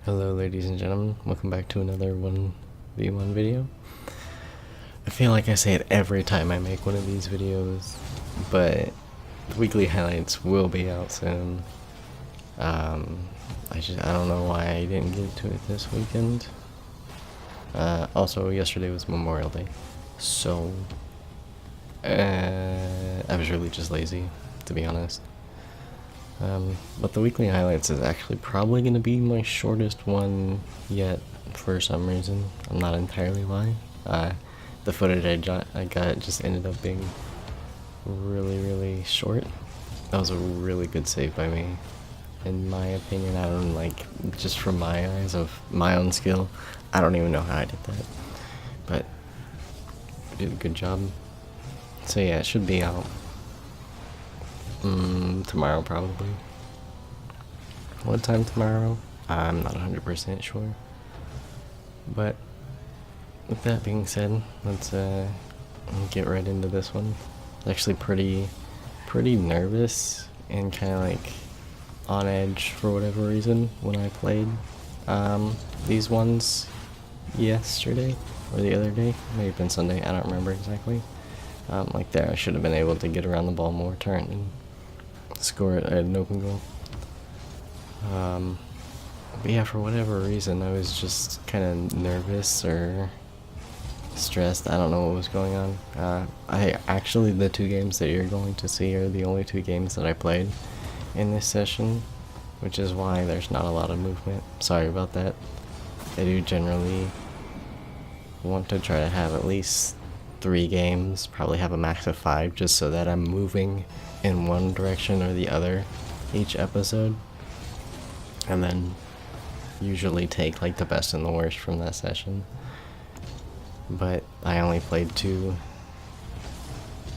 Hello ladies and gentlemen, welcome back to another 1v1 video. I feel like I say it every time I make one of these videos, but the weekly highlights will be out soon. I don't know why I didn't get to it this weekend. Also yesterday was Memorial Day, so I was really just lazy, to be honest. But the weekly highlights is actually probably going to be my shortest one yet for some reason. I'm not entirely why. The footage I got just ended up being really short. That was a really good save by me. In my opinion, I don't just from my eyes of my own skill, I don't even know how I did that. But I did a good job. So yeah, it should be out tomorrow probably. What time tomorrow? I'm not 100% sure. But with that being said, let's get right into this one. I was actually pretty nervous and kind of on edge for whatever reason when I played these ones yesterday or the other day. May have been Sunday, I don't remember exactly. There, I should have been able to get around the ball more, turn and score it at an open goal. But yeah, for whatever reason, I was just kind of nervous or stressed. I don't know what was going on. The 2 games that you're going to see are the only 2 games that I played in this session, which is why there's not a lot of movement. Sorry about that. I do generally want to try to have at least 3 games, probably have a max of 5, just so that I'm moving in one direction or the other each episode, and then usually take the best and the worst from that session. But I only played 2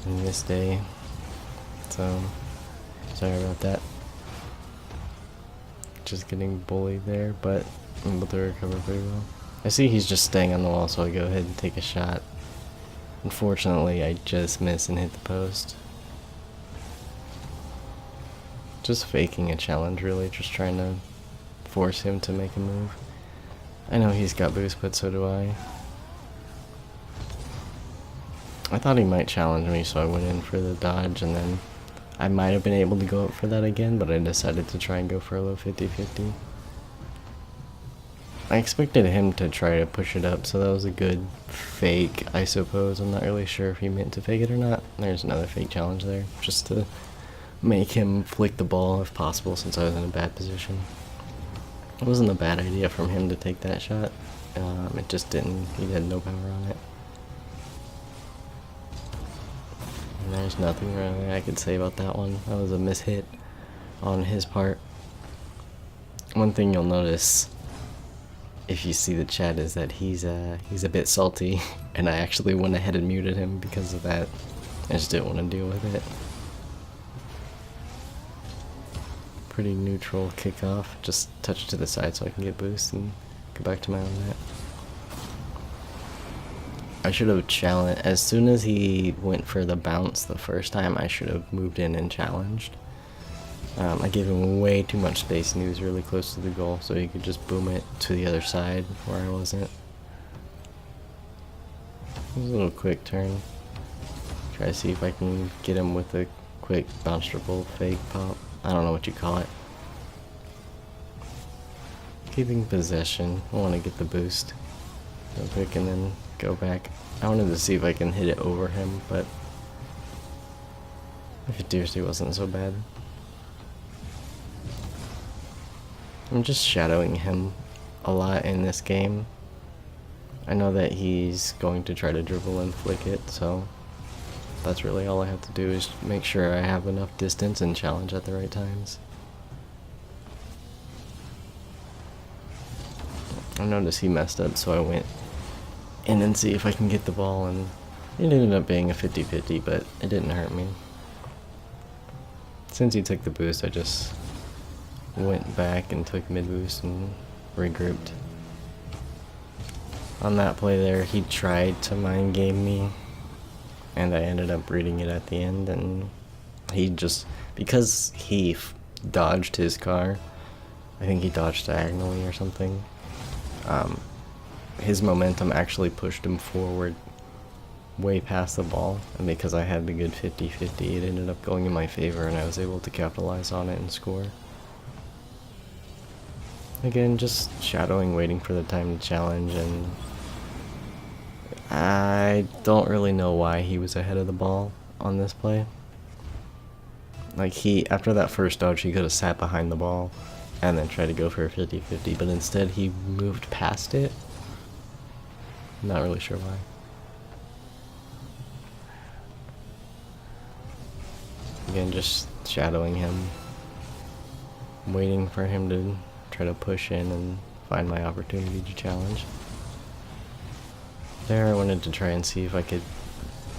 in this day, so sorry about that. Just getting bullied there, but I'm able to recover pretty well. I see he's just staying on the wall, so I go ahead and take a shot. Unfortunately, I just missed and hit the post. Just faking a challenge, really, just trying to force him to make a move. I know he's got boost, but so do I. I thought he might challenge me, so I went in for the dodge, and then I might have been able to go up for that again, but I decided to try and go for a low 50-50. I expected him to try to push it up, so that was a good fake, I suppose. I'm not really sure if he meant to fake it or not. There's another fake challenge there, just to make him flick the ball if possible, since I was in a bad position. It wasn't a bad idea from him to take that shot. It just didn't, he had no power on it. And there's nothing really I could say about that one. That was a mishit on his part. One thing you'll notice if you see the chat is that he's a bit salty, and I actually went ahead and muted him because of that. I just didn't want to deal with it. Pretty neutral kickoff, just touch to the side so I can get boost and go back to my own net. I should have challenged, as soon as he went for the bounce the first time, I should have moved in and challenged. I gave him way too much space and he was really close to the goal, so he could just boom it to the other side where I wasn't. It was a little quick turn. Try to see if I can get him with a quick bounce triple fake pop. I don't know what you call it. Keeping possession. I want to get the boost real quick and then go back. I wanted to see if I can hit it over him, but it seriously wasn't so bad. I'm just shadowing him a lot in this game. I know that he's going to try to dribble and flick it, so that's really all I have to do is make sure I have enough distance and challenge at the right times. I noticed he messed up, so I went in and see if I can get the ball, and it ended up being a 50-50, but it didn't hurt me. Since he took the boost, I just went back and took mid boost and regrouped. On that play there, he tried to mind game me, and I ended up reading it at the end, and he just, because he dodged his car, I think he dodged diagonally or something. His momentum actually pushed him forward way past the ball, and because I had the good 50-50, it ended up going in my favor and I was able to capitalize on it and score. Again, just shadowing, waiting for the time to challenge, and I don't really know why he was ahead of the ball on this play. Like, after that first dodge, he could have sat behind the ball and then tried to go for a 50-50, but instead he moved past it. Not really sure why. Again, just shadowing him, waiting for him to try to push in and find my opportunity to challenge. There, I wanted to try and see if I could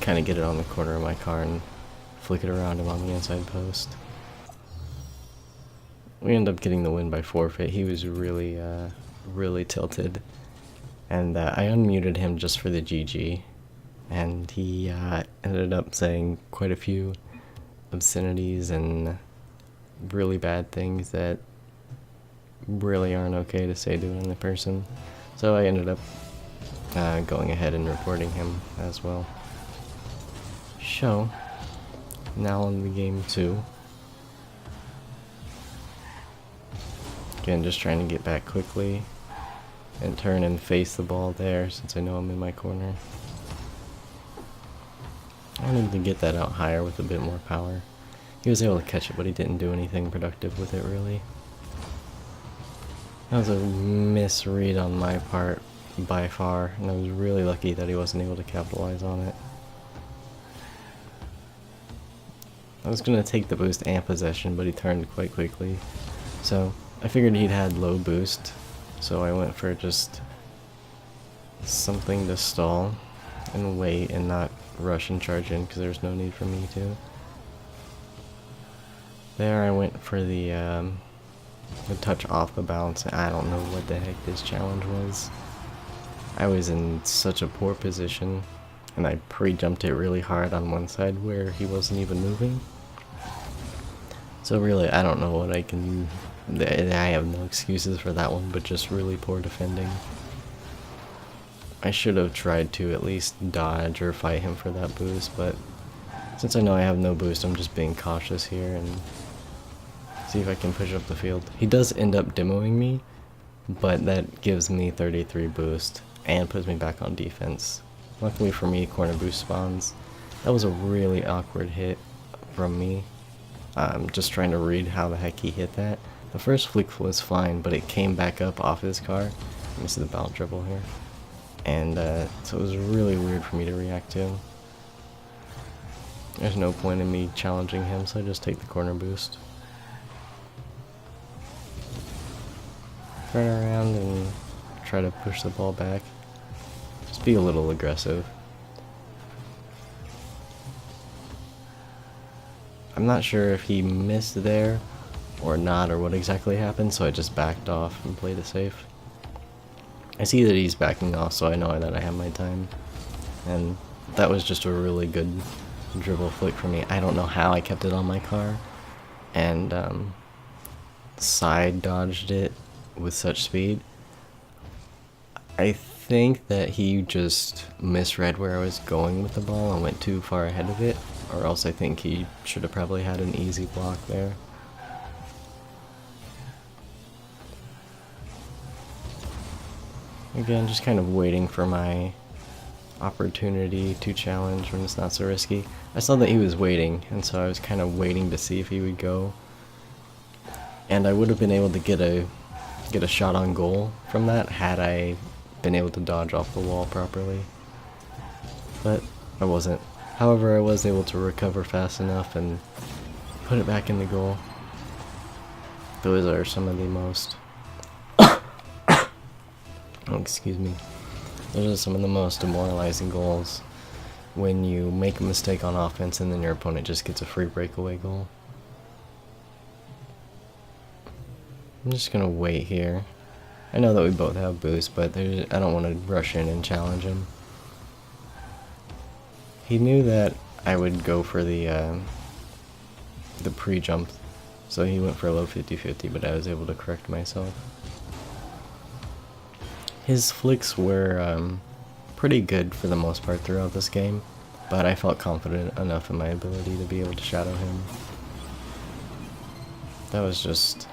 kind of get it on the corner of my car and flick it around him on the inside post. We ended up getting the win by forfeit. He was really, really tilted. And I unmuted him just for the GG. And he ended up saying quite a few obscenities and really bad things that really aren't okay to say to another person. So I ended up going ahead and reporting him as well. So, now on the game 2. Again, just trying to get back quickly and turn and face the ball there since I know I'm in my corner. I wanted to get that out higher with a bit more power. He was able to catch it, but he didn't do anything productive with it, really. That was a misread on my part by far, and I was really lucky that he wasn't able to capitalize on it. I was going to take the boost and possession, but he turned quite quickly. So I figured he'd had low boost, so I went for just something to stall and wait and not rush and charge in because there's no need for me to. There I went for the touch off the bounce. I don't know what the heck this challenge was. I was in such a poor position and I pre-jumped it really hard on one side where he wasn't even moving. So really, I don't know what I can... I have no excuses for that one, but just really poor defending. I should have tried to at least dodge or fight him for that boost, but since I know I have no boost, I'm just being cautious here and see if I can push up the field. He does end up demoing me, but that gives me 33 boost and puts me back on defense. Luckily for me, corner boost spawns. That was a really awkward hit from me. Just trying to read how the heck he hit that. The first flick was fine, but it came back up off his car. Let me see the bounce dribble here. And so it was really weird for me to react to. There's no point in me challenging him, so I just take the corner boost. Turn around and try to push the ball back. Just be a little aggressive. I'm not sure if he missed there or not, or what exactly happened, so I just backed off and played it safe. I see that he's backing off, so I know that I have my time. And that was just a really good dribble flick for me. I don't know how I kept it on my car and side dodged it with such speed. I think that he just misread where I was going with the ball and went too far ahead of it, or else I think he should have probably had an easy block there. Again, just kind of waiting for my opportunity to challenge when it's not so risky. I saw that he was waiting, and so I was kind of waiting to see if he would go. And I would have been able to get a shot on goal from that had I been able to dodge off the wall properly. But I wasn't. However, I was able to recover fast enough and put it back in the goal. Those are some of the most... oh, excuse me. Those are some of the most demoralizing goals. When you make a mistake on offense and then your opponent just gets a free breakaway goal. I'm just gonna wait here. I know that we both have boost, but I don't want to rush in and challenge him. He knew that I would go for the pre-jump So he went for a low 50-50, but I was able to correct myself. His flicks were pretty good for the most part throughout this game, but I felt confident enough in my ability to be able to shadow him. That was just,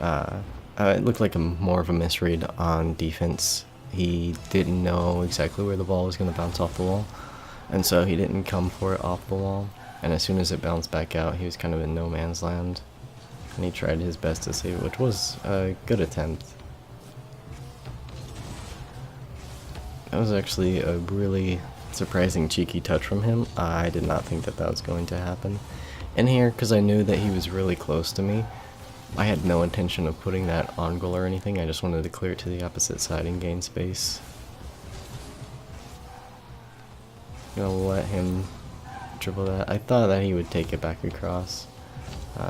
it looked like more of a misread on defense. He didn't know exactly where the ball was going to bounce off the wall, and so he didn't come for it off the wall, and as soon as it bounced back out, he was kind of in no man's land, and he tried his best to save it, which was a good attempt. That was actually a really surprising cheeky touch from him. I did not think that that was going to happen. In here, because I knew that he was really close to me, I had no intention of putting that on goal or anything. I just wanted to clear it to the opposite side and gain space. Gonna let him dribble that. I thought that he would take it back across.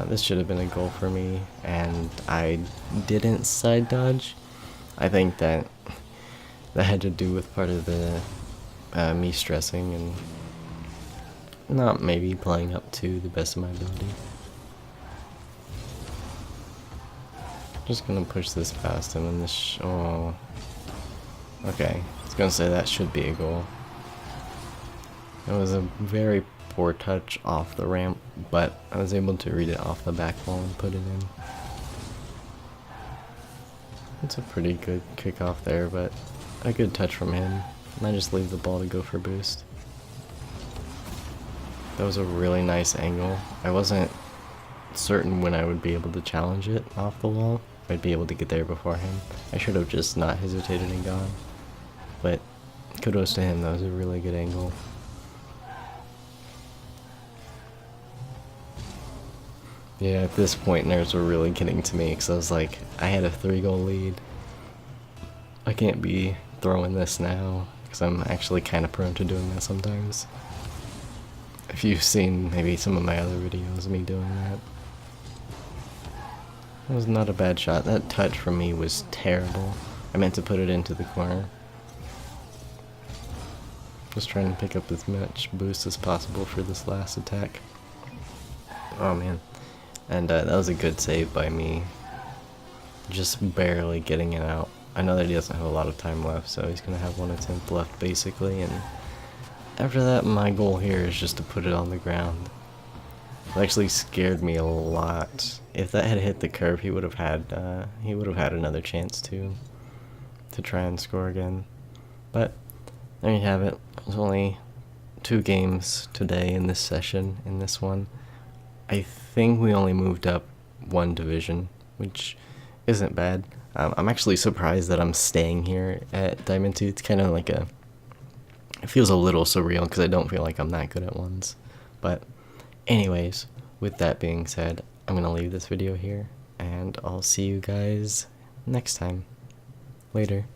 This should have been a goal for me, and I didn't side dodge. I think that had to do with part of the me stressing and not maybe playing up to the best of my ability. Just gonna push this past him, and this oh, okay. I was gonna say that should be a goal. It was a very poor touch off the ramp, but I was able to read it off the back wall and put it in. It's a pretty good kickoff there, but a good touch from him, and I just leave the ball to go for boost. That was a really nice angle. I wasn't certain when I would be able to challenge it off the wall. I'd be able to get there before him. I should have just not hesitated and gone. But kudos to him, that was a really good angle. Yeah, at this point nerves were really getting to me, because I was like, I had a 3-goal lead. I can't be throwing this now, because I'm actually kind of prone to doing that sometimes. If you've seen maybe some of my other videos of me doing that. That was not a bad shot. That touch from me was terrible. I meant to put it into the corner. Just trying to pick up as much boost as possible for this last attack. Oh man. And that was a good save by me. Just barely getting it out. I know that he doesn't have a lot of time left, so he's going to have one attempt left basically, and after that my goal here is just to put it on the ground. It actually scared me a lot. If that had hit the curve, he would have had another chance to try and score again. But there you have it. There's only 2 games today in this session, in this one. I think we only moved up 1 division, which isn't bad. I'm actually surprised that I'm staying here at Diamond 2. It's kind of like it feels a little surreal because I don't feel like I'm that good at ones. But anyways, with that being said, I'm going to leave this video here, and I'll see you guys next time. Later.